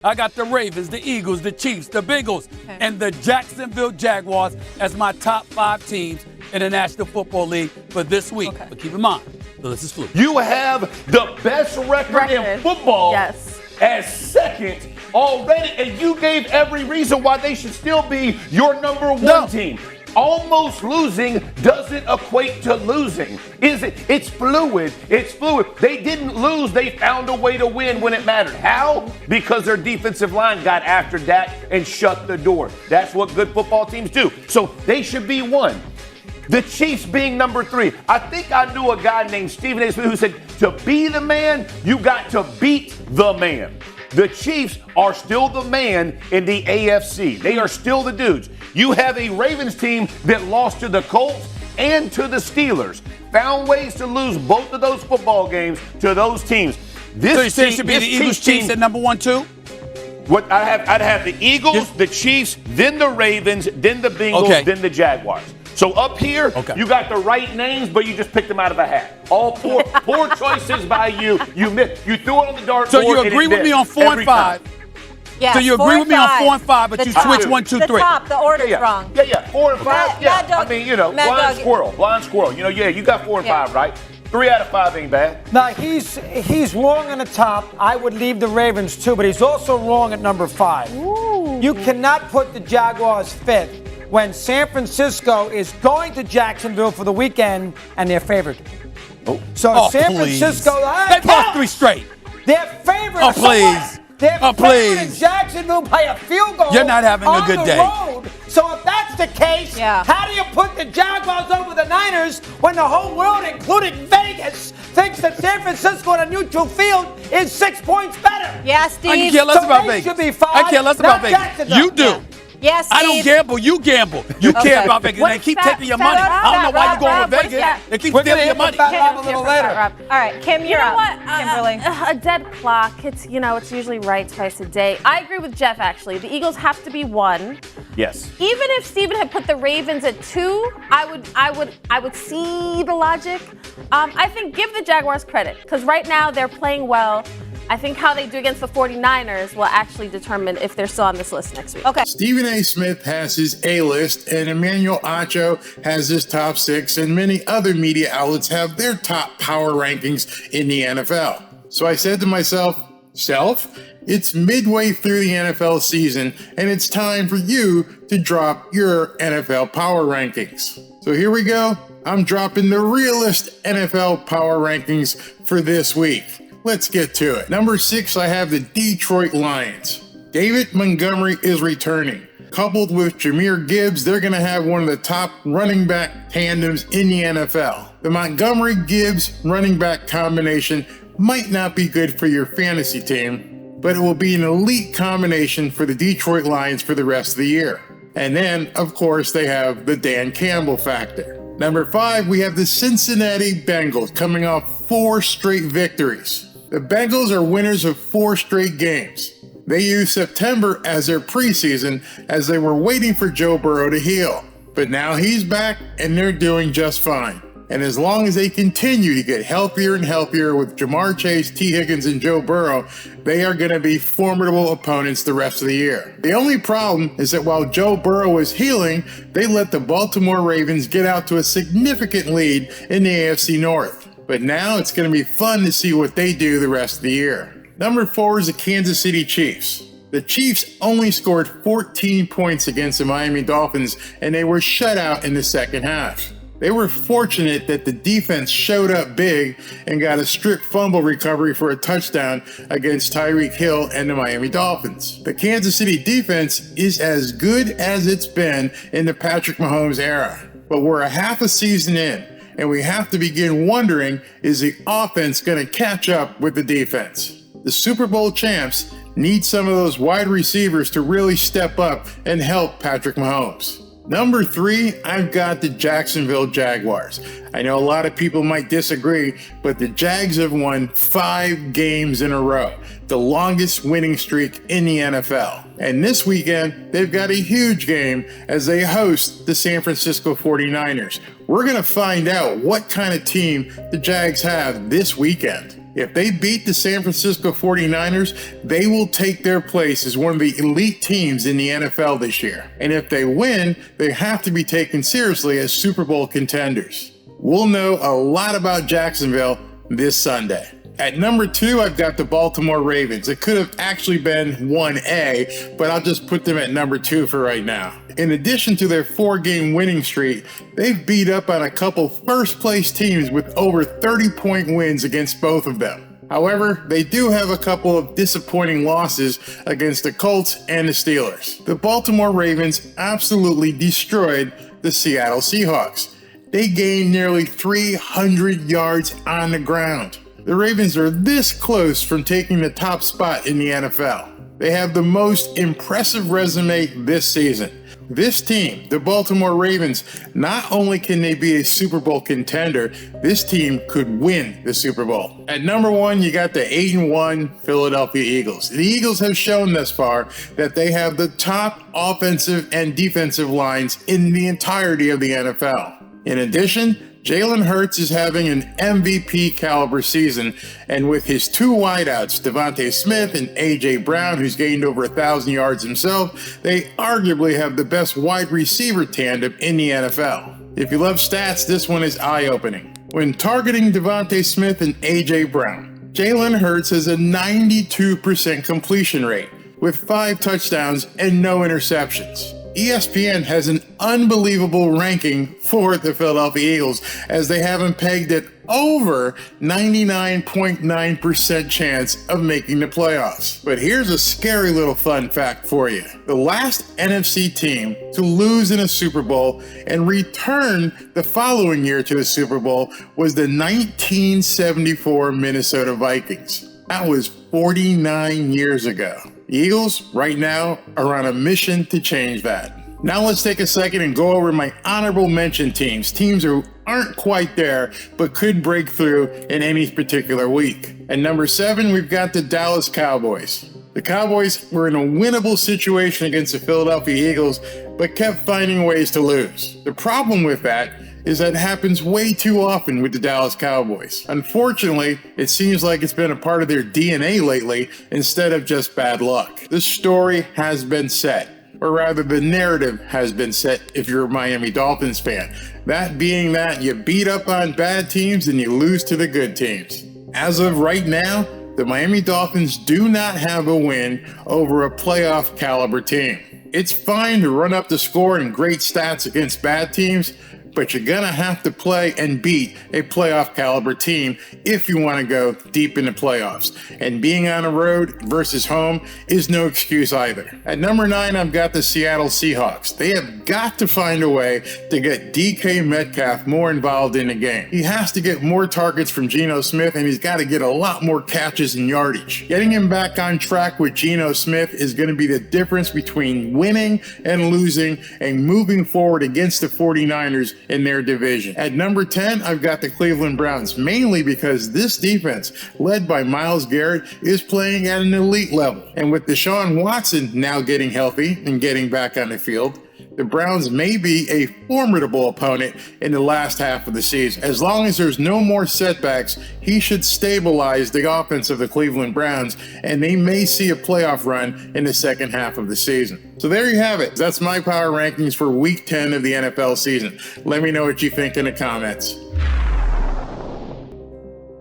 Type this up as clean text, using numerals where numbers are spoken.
I got the Ravens, the Eagles, the Chiefs, the Bengals, and the Jacksonville Jaguars as my top 5 teams in the National Football League for this week. But keep in mind, the list is fluid. You have the best record in football as second already, and you gave every reason why they should still be your number one team. Almost losing doesn't equate to losing, is it? It's fluid. It's fluid. They didn't lose. They found a way to win when it mattered. How? Because their defensive line got after Dak and shut the door. That's what good football teams do. So they should be one. The Chiefs being number 3. I think I knew a guy named Stephen A. Smith who said, to be the man, you got to beat the man. The Chiefs are still the man in the AFC. They are still the dudes. You have a Ravens team that lost to the Colts and to the Steelers. Found ways to lose both of those football games to those teams. So you say it should be the Eagles, Chiefs at number 1, 2? What I'd have the Eagles, the Chiefs, then the Ravens, then the Bengals, then the Jaguars. So up here, you got the right names, but you just picked them out of a hat. All four choices by you. You missed. You threw it on the dartboard. So you agree with me on 4 and 5? Yes, so you agree with me on 4 and 5, but you switch 1, 2, 3. The top, the order's wrong. Yeah, 4 and 5. I mean, you know, blind squirrel. You know, you got 4 and 5, right? 3 out of 5 ain't bad. Now, he's wrong on the top. I would leave the Ravens too, but he's also wrong at number 5. Ooh. You cannot put the Jaguars 5th when San Francisco is going to Jacksonville for the weekend and they're favored. So San Francisco, they lost 3 straight. They're favored. Oh, please. They're favored in Jacksonville by a field goal. You're not having a good day. Road. So if that's the case, how do you put the Jaguars over the Niners when the whole world, including Vegas, thinks that San Francisco on a neutral field is 6 points better? Yeah, Steve. I can care less about Vegas. Should be 5, I care less about Vegas. You do. Yes, Steve. I don't gamble. You gamble. You care about Vegas. They keep taking your money. I don't know why you're going with Vegas. They keep stealing your money. A little later. All right, Kim, you're up. Kimberly. A dead clock. It's usually right twice a day. I agree with Jeff, actually. The Eagles have to be 1. Yes. Even if Steven had put the Ravens at 2, I would see the logic. I think give the Jaguars credit because right now they're playing well. I think how they do against the 49ers will actually determine if they're still on this list next week. Okay. Stephen A. Smith has his A list, and Emmanuel Acho has his top 6, and many other media outlets have their top power rankings in the NFL. So I said to myself, it's midway through the NFL season, and it's time for you to drop your NFL power rankings. So here we go. I'm dropping the Realest NFL power rankings for this week. Let's get to it. Number 6, I have the Detroit Lions. David Montgomery is returning. Coupled with Jahmyr Gibbs, they're going to have one of the top running back tandems in the NFL. The Montgomery-Gibbs running back combination might not be good for your fantasy team, but it will be an elite combination for the Detroit Lions for the rest of the year. And then, of course, they have the Dan Campbell factor. Number 5, we have the Cincinnati Bengals coming off 4 straight victories. The Bengals are winners of 4 straight games. They used September as their preseason as they were waiting for Joe Burrow to heal. But now he's back and they're doing just fine. And as long as they continue to get healthier and healthier with Jamar Chase, T. Higgins, and Joe Burrow, they are going to be formidable opponents the rest of the year. The only problem is that while Joe Burrow is healing, they let the Baltimore Ravens get out to a significant lead in the AFC North. But now it's going to be fun to see what they do the rest of the year. Number 4 is the Kansas City Chiefs. The Chiefs only scored 14 points against the Miami Dolphins, and they were shut out in the second half. They were fortunate that the defense showed up big and got a strip fumble recovery for a touchdown against Tyreek Hill and the Miami Dolphins. The Kansas City defense is as good as it's been in the Patrick Mahomes era. But we're a half a season in, and we have to begin wondering, is the offense going to catch up with the defense? The Super Bowl champs need some of those wide receivers to really step up and help Patrick Mahomes. Number 3, I've got the Jacksonville Jaguars. I know a lot of people might disagree, but the Jags have won 5 games in a row, the longest winning streak in the NFL. And this weekend, they've got a huge game as they host the San Francisco 49ers. We're going to find out what kind of team the Jags have this weekend. If they beat the San Francisco 49ers, they will take their place as one of the elite teams in the NFL this year. And if they win, they have to be taken seriously as Super Bowl contenders. We'll know a lot about Jacksonville this Sunday. At number 2, I've got the Baltimore Ravens. It could have actually been 1A, but I'll just put them at number 2 for right now. In addition to their 4-game winning streak, they've beat up on a couple first-place teams with over 30-point wins against both of them. However, they do have a couple of disappointing losses against the Colts and the Steelers. The Baltimore Ravens absolutely destroyed the Seattle Seahawks. They gained nearly 300 yards on the ground. The Ravens are this close from taking the top spot in the NFL. They have the most impressive resume this season. This team, the Baltimore Ravens, not only can they be a Super Bowl contender, this team could win the Super Bowl. At number 1, you got the 8-1 Philadelphia Eagles. The Eagles have shown thus far that they have the top offensive and defensive lines in the entirety of the NFL. In addition, Jalen Hurts is having an MVP caliber season, and with his 2 wideouts, DeVonta Smith and AJ Brown, who's gained over 1,000 yards himself, they arguably have the best wide receiver tandem in the NFL. If you love stats, this one is eye-opening. When targeting DeVonta Smith and AJ Brown, Jalen Hurts has a 92% completion rate with 5 touchdowns and no interceptions. ESPN has an unbelievable ranking for the Philadelphia Eagles, as they have him pegged at over 99.9% chance of making the playoffs. But here's a scary little fun fact for you. The last NFC team to lose in a Super Bowl and return the following year to the Super Bowl was the 1974 Minnesota Vikings. That was 49 years ago. The Eagles, right now, are on a mission to change that. Now let's take a second and go over my honorable mention teams. Teams who aren't quite there, but could break through in any particular week. At number 7, we've got the Dallas Cowboys. The Cowboys were in a winnable situation against the Philadelphia Eagles, but kept finding ways to lose. The problem with that is that it happens way too often with the Dallas Cowboys. Unfortunately, it seems like it's been a part of their DNA lately instead of just bad luck. The story has been set, or rather the narrative has been set if you're a Miami Dolphins fan. That being that you beat up on bad teams and you lose to the good teams. As of right now, the Miami Dolphins do not have a win over a playoff caliber team. It's fine to run up the score and great stats against bad teams, but you're going to have to play and beat a playoff caliber team if you want to go deep in the playoffs. And being on the road versus home is no excuse either. At number 9, I've got the Seattle Seahawks. They have got to find a way to get DK Metcalf more involved in the game. He has to get more targets from Geno Smith, and he's got to get a lot more catches and yardage. Getting him back on track with Geno Smith is going to be the difference between winning and losing and moving forward against the 49ers in their division. At number 10, I've got the Cleveland Browns, mainly because this defense, led by Myles Garrett, is playing at an elite level. And with Deshaun Watson now getting healthy and getting back on the field, the Browns may be a formidable opponent in the last half of the season. As long as there's no more setbacks, he should stabilize the offense of the Cleveland Browns, and they may see a playoff run in the second half of the season. So there you have it. That's my power rankings for Week 10 of the NFL season. Let me know what you think in the comments.